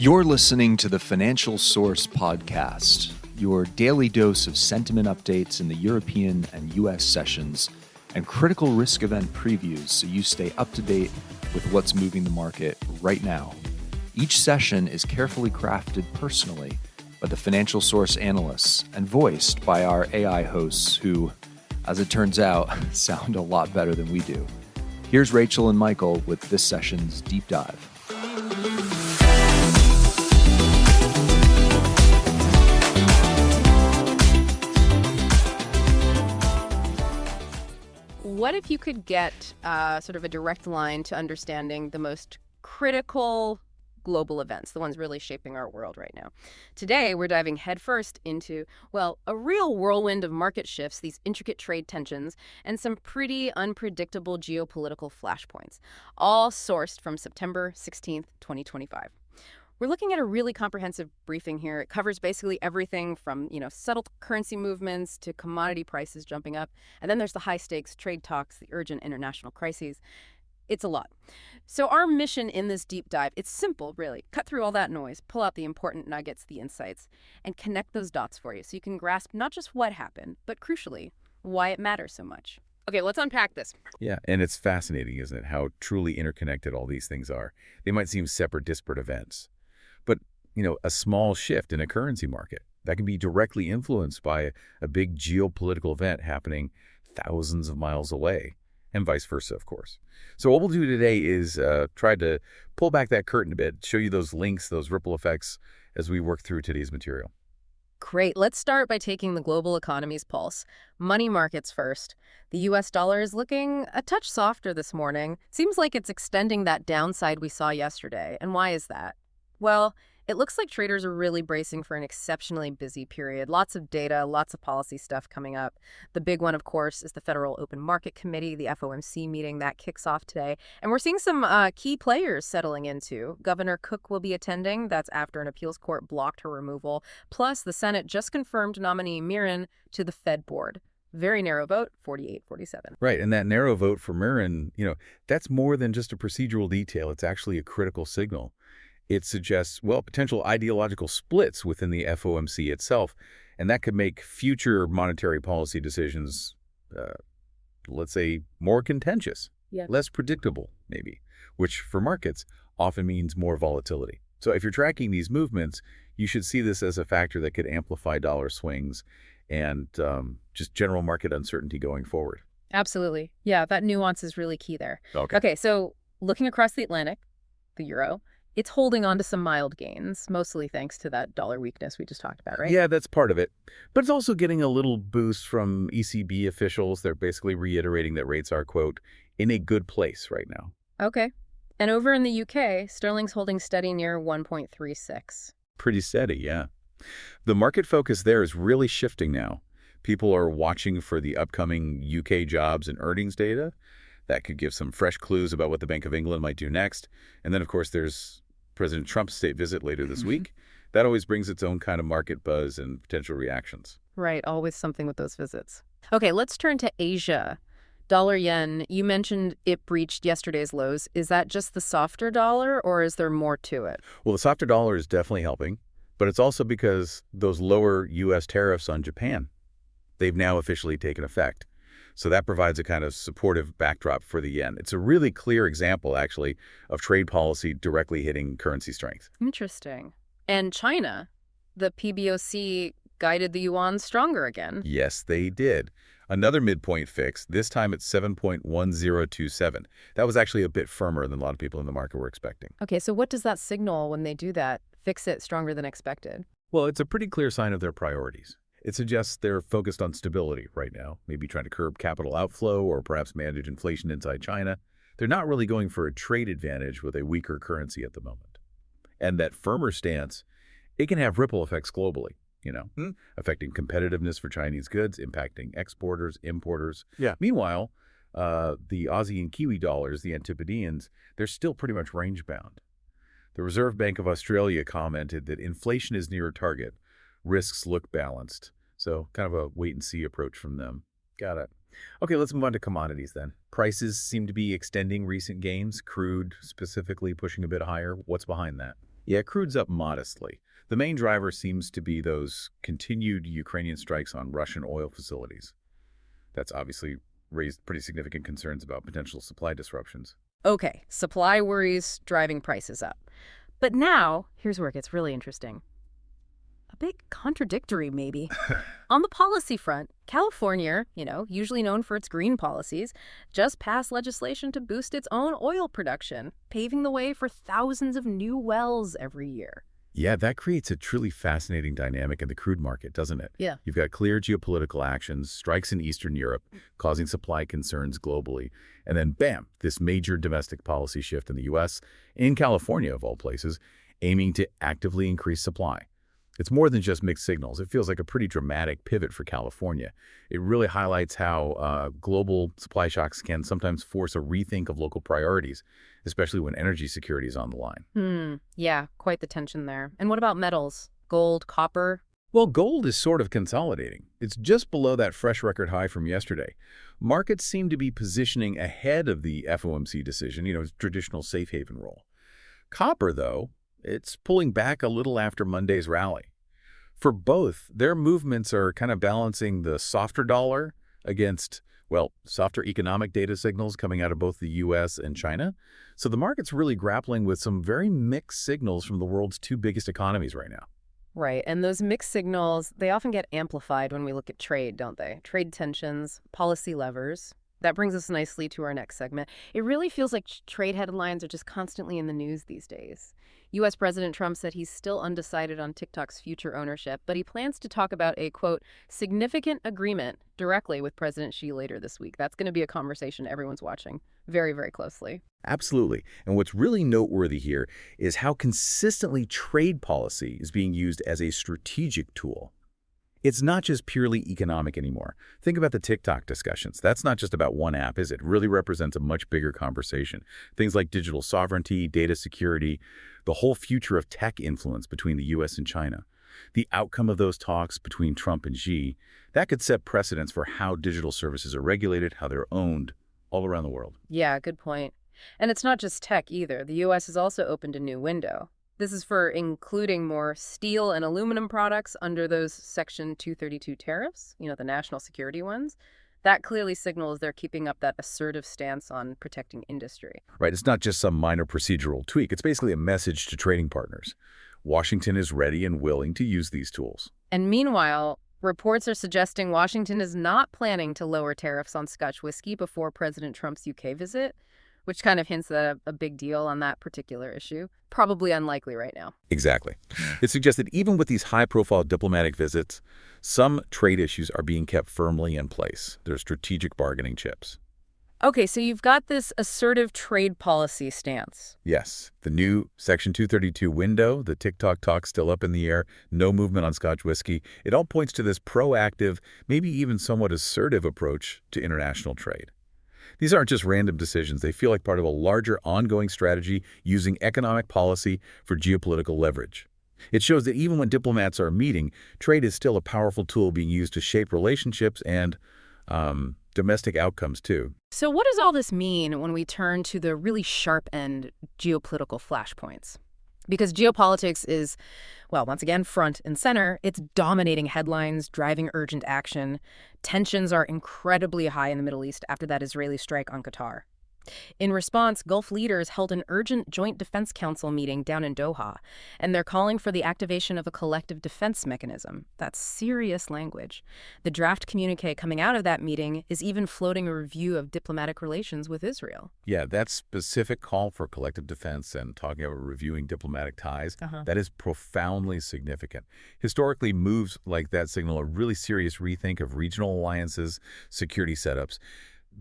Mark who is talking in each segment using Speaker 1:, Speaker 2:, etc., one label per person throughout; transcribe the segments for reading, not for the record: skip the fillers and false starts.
Speaker 1: You're listening to the Financial Source Podcast, your daily dose of sentiment updates in the European and U.S. sessions and critical risk event previews so you stay up to date with what's moving the market right now. Each session is carefully crafted personally by the Financial Source analysts and voiced by our AI hosts who, as it turns out, sound a lot better than we do. Here's Rachel and Michael with this session's deep dive.
Speaker 2: What if you could get sort of a direct line to understanding the most critical global events, the ones really shaping our world right now? Today, we're diving headfirst into, well, a real whirlwind of market shifts, these intricate trade tensions, and some pretty unpredictable geopolitical flashpoints, all sourced from September 16th, 2025. We're looking at a really comprehensive briefing here. It covers basically everything from, subtle currency movements to commodity prices jumping up. And then there's the high-stakes trade talks, the urgent international crises. It's a lot. So our mission in this deep dive, it's simple, really. Cut through all that noise, pull out the important nuggets, the insights, and connect those dots for you so you can grasp not just what happened, but crucially, why it matters so much. Okay, let's unpack this.
Speaker 3: Yeah, and it's fascinating, isn't it, how truly interconnected all these things are. They might seem separate, disparate events. But, a small shift in a currency market that can be directly influenced by a big geopolitical event happening thousands of miles away, and vice versa, of course. So what we'll do today is try to pull back that curtain a bit, show you those links, those ripple effects as we work through today's material.
Speaker 2: Great. Let's start by taking the global economy's pulse. Money markets first. The U.S. dollar is looking a touch softer this morning. Seems like it's extending that downside we saw yesterday. And why is that? Well, it looks like traders are really bracing for an exceptionally busy period. Lots of data, lots of policy stuff coming up. The big one, of course, is the Federal Open Market Committee, the FOMC meeting that kicks off today. And we're seeing some key players settling into. Governor Cook will be attending. That's after an appeals court blocked her removal. Plus, the Senate just confirmed nominee Miran to the Fed board. Very narrow vote, 48-47.
Speaker 3: Right, and that narrow vote for Miran, that's more than just a procedural detail. It's actually a critical signal. It suggests, potential ideological splits within the FOMC itself, and that could make future monetary policy decisions, let's say, more contentious, less predictable, maybe, which for markets often means more volatility. So if you're tracking these movements, you should see this as a factor that could amplify dollar swings and just general market uncertainty going forward.
Speaker 2: Absolutely. Yeah, that nuance is really key there.
Speaker 3: Okay,
Speaker 2: so looking across the Atlantic, the euro, it's holding on to some mild gains, mostly thanks to that dollar weakness we just talked about, right?
Speaker 3: Yeah, that's part of it. But it's also getting a little boost from ECB officials. They're basically reiterating that rates are, quote, in a good place right now.
Speaker 2: Okay. And over in the UK, sterling's holding steady near 1.36.
Speaker 3: Pretty steady, yeah. The market focus there is really shifting now. People are watching for the upcoming UK jobs and earnings data. That could give some fresh clues about what the Bank of England might do next. And then, of course, there's President Trump's state visit later this week. That always brings its own kind of market buzz and potential reactions.
Speaker 2: Right, always something with those visits. Okay, let's turn to Asia. Dollar yen, you mentioned it breached yesterday's lows. Is that just the softer dollar, or is there more to it?
Speaker 3: Well, the softer dollar is definitely helping, but it's also because those lower U.S. tariffs on Japan, they've now officially taken effect. So that provides a kind of supportive backdrop for the yen. It's a really clear example, actually, of trade policy directly hitting currency strength.
Speaker 2: Interesting. And China, the PBoC guided the yuan stronger again.
Speaker 3: Yes, they did. Another midpoint fix, this time at 7.1027. That was actually a bit firmer than a lot of people in the market were expecting.
Speaker 2: Okay, so what does that signal when they do that? Fix it stronger than expected?
Speaker 3: Well, it's a pretty clear sign of their priorities. It suggests they're focused on stability right now, maybe trying to curb capital outflow or perhaps manage inflation inside China. They're not really going for a trade advantage with a weaker currency at the moment. And that firmer stance, it can have ripple effects globally, affecting competitiveness for Chinese goods, impacting exporters, importers.
Speaker 1: Yeah.
Speaker 3: Meanwhile, the Aussie and Kiwi dollars, the Antipodeans, they're still pretty much range-bound. The Reserve Bank of Australia commented that inflation is near a target. Risks look balanced. So kind of a wait-and-see approach from them. Got it. Okay, let's move on to commodities then. Prices seem to be extending recent gains, crude specifically pushing a bit higher. What's behind that? Yeah, crude's up modestly. The main driver seems to be those continued Ukrainian strikes on Russian oil facilities. That's obviously raised pretty significant concerns about potential supply disruptions.
Speaker 2: Okay, supply worries driving prices up. But now, here's where it gets really interesting. A bit contradictory, maybe. On the policy front, California, usually known for its green policies, just passed legislation to boost its own oil production, paving the way for thousands of new wells every year.
Speaker 3: Yeah, that creates a truly fascinating dynamic in the crude market, doesn't it?
Speaker 2: Yeah.
Speaker 3: You've got clear geopolitical actions, strikes in Eastern Europe, causing supply concerns globally, and then bam, this major domestic policy shift in the U.S., in California of all places, aiming to actively increase supply. It's more than just mixed signals. It feels like a pretty dramatic pivot for California. It really highlights how global supply shocks can sometimes force a rethink of local priorities, especially when energy security is on the line.
Speaker 2: Yeah, quite the tension there. And what about metals? Gold, copper?
Speaker 3: Well, gold is sort of consolidating. It's just below that fresh record high from yesterday. Markets seem to be positioning ahead of the FOMC decision, its traditional safe haven role. Copper, though, it's pulling back a little after Monday's rally. For both, their movements are kind of balancing the softer dollar against, softer economic data signals coming out of both the U.S. and China. So the market's really grappling with some very mixed signals from the world's two biggest economies right now.
Speaker 2: Right, and those mixed signals, they often get amplified when we look at trade, don't they? Trade tensions, policy levers. That brings us nicely to our next segment. It really feels like trade headlines are just constantly in the news these days. U.S. President Trump said he's still undecided on TikTok's future ownership, but he plans to talk about a, quote, significant agreement directly with President Xi later this week. That's going to be a conversation everyone's watching very, very closely.
Speaker 3: Absolutely. And what's really noteworthy here is how consistently trade policy is being used as a strategic tool. It's not just purely economic anymore. Think about the TikTok discussions. That's not just about one app, is it? It really represents a much bigger conversation. Things like digital sovereignty, data security, the whole future of tech influence between the U.S. and China. The outcome of those talks between Trump and Xi, that could set precedents for how digital services are regulated, how they're owned all around the world.
Speaker 2: Yeah, good point. And it's not just tech either. The U.S. has also opened a new window. This is for including more steel and aluminum products under those Section 232 tariffs, the national security ones. That clearly signals they're keeping up that assertive stance on protecting industry.
Speaker 3: Right, it's not just some minor procedural tweak. It's basically a message to trading partners. Washington is ready and willing to use these tools.
Speaker 2: And meanwhile, reports are suggesting Washington is not planning to lower tariffs on Scotch whiskey before President Trump's UK visit, which kind of hints at a big deal on that particular issue. Probably unlikely right now.
Speaker 3: Exactly. It suggests that even with these high-profile diplomatic visits, some trade issues are being kept firmly in place. They're strategic bargaining chips.
Speaker 2: Okay, so you've got this assertive trade policy stance.
Speaker 3: Yes. The new Section 232 window, the TikTok talk still up in the air, no movement on Scotch whiskey. It all points to this proactive, maybe even somewhat assertive approach to international trade. These aren't just random decisions. They feel like part of a larger ongoing strategy using economic policy for geopolitical leverage. It shows that even when diplomats are meeting, trade is still a powerful tool being used to shape relationships and domestic outcomes, too.
Speaker 2: So what does all this mean when we turn to the really sharp-end geopolitical flashpoints? Because geopolitics is, once again, front and center. It's dominating headlines, driving urgent action. Tensions are incredibly high in the Middle East after that Israeli strike on Qatar. In response, Gulf leaders held an urgent Joint Defense Council meeting down in Doha, and they're calling for the activation of a collective defense mechanism. That's serious language. The draft communique coming out of that meeting is even floating a review of diplomatic relations with Israel.
Speaker 3: Yeah, that specific call for collective defense and talking about reviewing diplomatic ties, that is profoundly significant. Historically, moves like that signal a really serious rethink of regional alliances, security setups.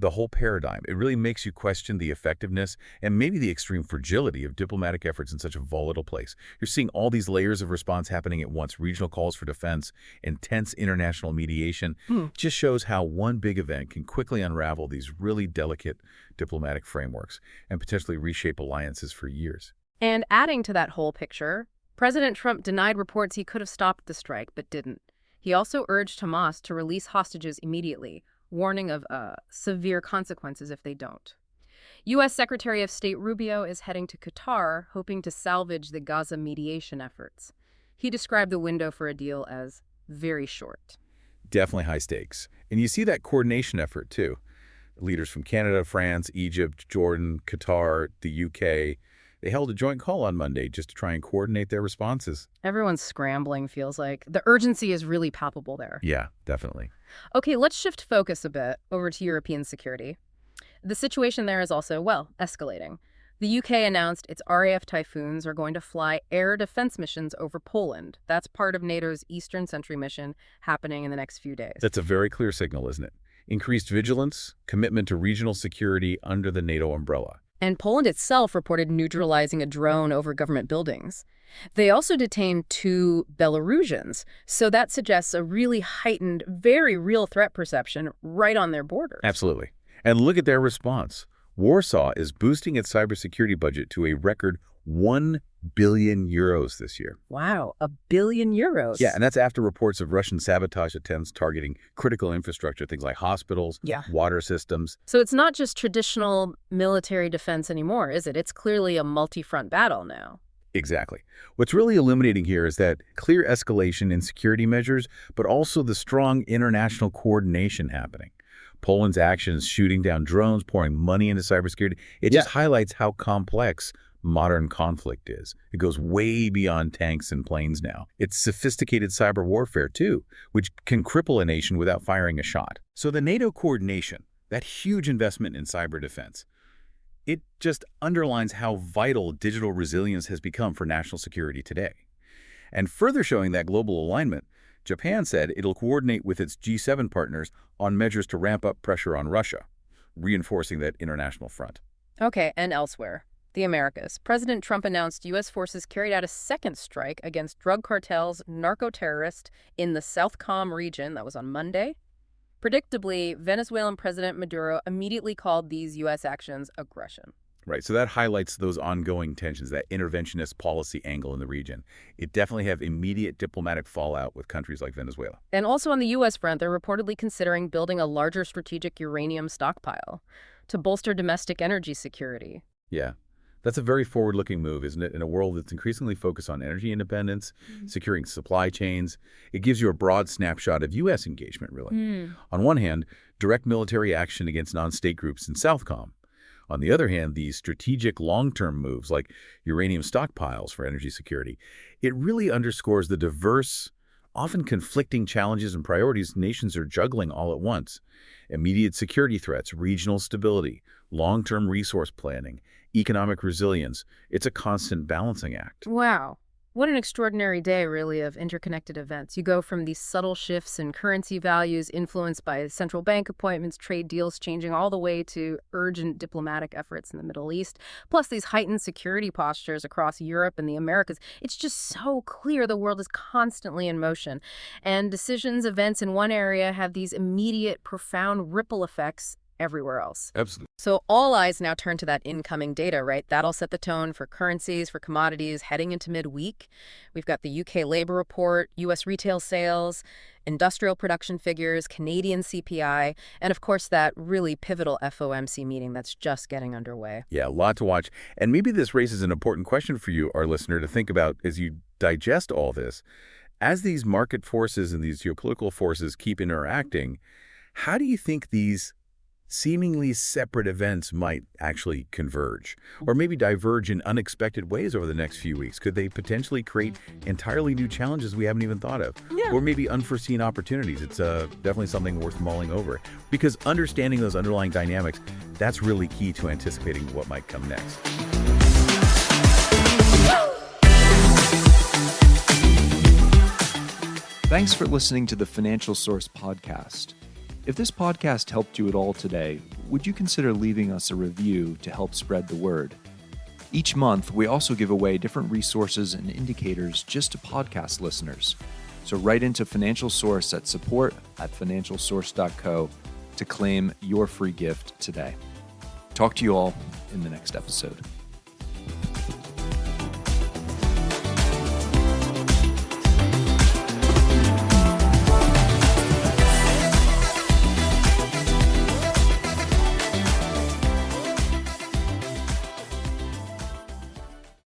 Speaker 3: The whole paradigm, it really makes you question the effectiveness and maybe the extreme fragility of diplomatic efforts in such a volatile place. You're seeing all these layers of response happening at once, regional calls for defense, intense international mediation. Just shows how one big event can quickly unravel these really delicate diplomatic frameworks and potentially reshape alliances for years.
Speaker 2: And adding to that whole picture, President Trump denied reports he could have stopped the strike, but didn't. He also urged Hamas to release hostages immediately, warning of severe consequences if they don't. U.S. Secretary of State Rubio is heading to Qatar, hoping to salvage the Gaza mediation efforts. He described the window for a deal as very short.
Speaker 3: Definitely high stakes. And you see that coordination effort, too. Leaders from Canada, France, Egypt, Jordan, Qatar, the UK, they held a joint call on Monday just to try and coordinate their responses.
Speaker 2: Everyone's scrambling, feels like. The urgency is really palpable there.
Speaker 3: Yeah, definitely.
Speaker 2: Okay, let's shift focus a bit over to European security. The situation there is also, escalating. The UK announced its RAF Typhoons are going to fly air defense missions over Poland. That's part of NATO's Eastern Sentry mission happening in the next few days.
Speaker 3: That's a very clear signal, isn't it? Increased vigilance, commitment to regional security under the NATO umbrella.
Speaker 2: And Poland itself reported neutralizing a drone over government buildings. They also detained 2 Belarusians, so that suggests a really heightened, very real threat perception right on their borders.
Speaker 3: Absolutely. And look at their response. Warsaw is boosting its cybersecurity budget to a record 1 billion euros this year.
Speaker 2: Wow, €1 billion.
Speaker 3: Yeah, and that's after reports of Russian sabotage attempts targeting critical infrastructure, things like hospitals, water systems.
Speaker 2: So it's not just traditional military defense anymore, is it? It's clearly a multi-front battle now.
Speaker 3: Exactly. What's really illuminating here is that clear escalation in security measures, but also the strong international coordination happening. Poland's actions, shooting down drones, pouring money into cybersecurity, it just highlights how complex modern conflict is. It goes way beyond tanks and planes now. It's sophisticated cyber warfare, too, which can cripple a nation without firing a shot. So the NATO coordination, that huge investment in cyber defense, it just underlines how vital digital resilience has become for national security today. And further showing that global alignment, Japan said it'll coordinate with its G7 partners on measures to ramp up pressure on Russia, reinforcing that international front.
Speaker 2: Okay, and elsewhere. The Americas. President Trump announced U.S. forces carried out a second strike against drug cartels, narco-terrorists in the Southcom region. That was on Monday. Predictably, Venezuelan President Maduro immediately called these U.S. actions aggression.
Speaker 3: Right, so that highlights those ongoing tensions, that interventionist policy angle in the region. It definitely have immediate diplomatic fallout with countries like Venezuela.
Speaker 2: And also on the U.S. front, they're reportedly considering building a larger strategic uranium stockpile to bolster domestic energy security.
Speaker 3: Yeah. That's a very forward-looking move, isn't it? In a world that's increasingly focused on energy independence, securing supply chains, it gives you a broad snapshot of U.S. engagement, really. On one hand, direct military action against non-state groups in Southcom. On the other hand, these strategic long-term moves like uranium stockpiles for energy security, it really underscores the diverse, often conflicting challenges and priorities nations are juggling all at once. Immediate security threats, regional stability, long-term resource planning, economic resilience. It's a constant balancing act.
Speaker 2: Wow. What an extraordinary day, really, of interconnected events. You go from these subtle shifts in currency values influenced by central bank appointments, trade deals changing, all the way to urgent diplomatic efforts in the Middle East, plus these heightened security postures across Europe and the Americas. It's just so clear the world is constantly in motion. And decisions, events in one area have these immediate, profound ripple effects everywhere else.
Speaker 3: Absolutely.
Speaker 2: So all eyes now turn to that incoming data, right? That'll set the tone for currencies, for commodities heading into midweek. We've got the UK labor report, US retail sales, industrial production figures, Canadian CPI, and of course that really pivotal FOMC meeting that's just getting underway.
Speaker 3: Yeah, a lot to watch. And maybe this raises an important question for you, our listener, to think about as you digest all this. As these market forces and these geopolitical forces keep interacting, how do you think these seemingly separate events might actually converge or maybe diverge in unexpected ways over the next few weeks? Could they potentially create entirely new challenges we haven't even thought of? Or maybe unforeseen opportunities? It's definitely something worth mulling over, because understanding those underlying dynamics, that's really key to anticipating what might come next.
Speaker 1: Thanks for listening to the Financial Source podcast. If this podcast helped you at all today, would you consider leaving us a review to help spread the word? Each month, we also give away different resources and indicators just to podcast listeners. So write into Financial Source at support@financialsource.co to claim your free gift today. Talk to you all in the next episode.